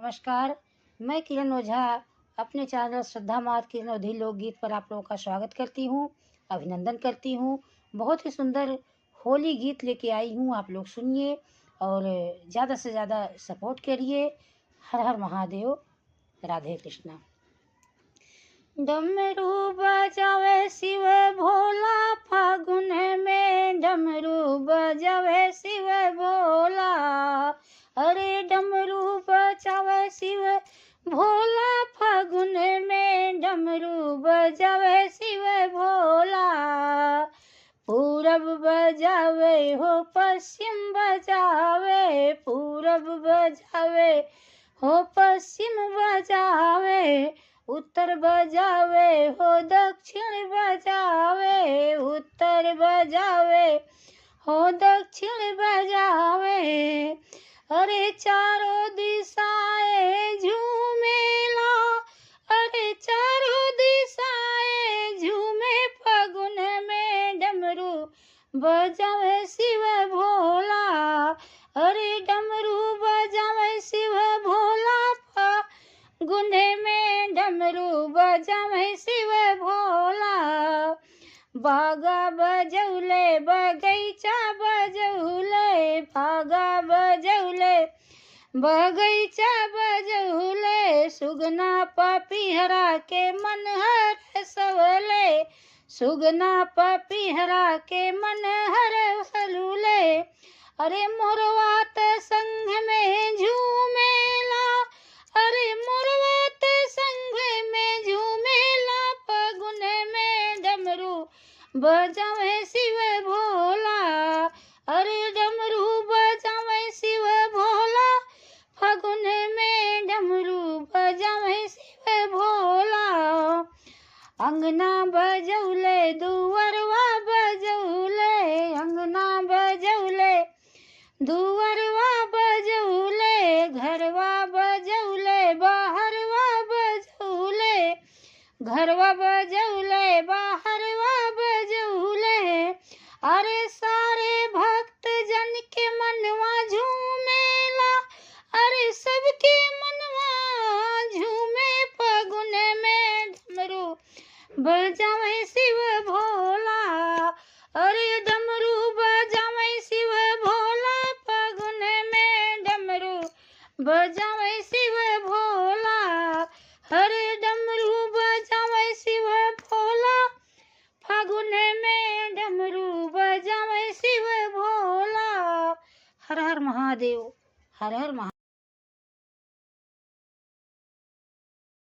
नमस्कार, मैं किरण ओझा अपने चैनल श्रद्धा मात किरण ओझी लोकगीत पर आप लोगों का स्वागत करती हूँ, अभिनंदन करती हूँ। बहुत ही सुंदर होली गीत लेके आई हूँ, आप लोग सुनिए और ज़्यादा से ज़्यादा सपोर्ट करिए। हर हर महादेव, राधे कृष्णा। डमरू बजावे शिव भोला, फागुन में डमरू बजावे शिव भोला। अरे डमरू बजावे शिव भोला, फागुन में डमरू बजावे शिव भोला। पूरब बजावे हो पश्चिम बजावे, पूरब बजावे हो पश्चिम बजावे, उत्तर बजावे हो दक्षिण बजावे, उत्तर बजावे हो दक्षिण बजावे। अरे चारों दिशाएं झूमेला, अरे चारों दिशाएं झूमे, फागुन में डमरू बजावे शिव भोला। अरे डमरू बजावे शिव भोला, फागुन में डमरू बजावे शिव भोला। बागा बजौले बगैचा बजौले, बागा बजौले बगैचा बजौले, सुगना पपीहरा के मन हर सवले, सुगना पपीहरा के मन हर हलूले। अरे मोरवा त संग में झूमेला, अरे मोरवा त संग में झूमेला, फागुन में डमरू बजावे शिव भोला। अरे डमरू बजावे शिव भोला, फागुन में डमरू बजावे शिव भोला। अंगना बजौले दुअरवा बजौले, अंगना बजौले दुअरवा बजौले, घरवा बजौले बाहरवा बजौले, घरवा बजौले बाहरवा बजौले। अरे सारे भक्त जन के मनवा झूमेला, अरे सबके मनवा झूमे, फागुन में डमरू बजावे शिव भोला। अरे डमरू बजावे शिव भोला, फागुन में डमरू बजावे शिव भोला। अरे डमरू बजावे शिव भोला, फागुन में डमरू बजावे शिव भोला। हर हर महादेव, हर हर महादेव।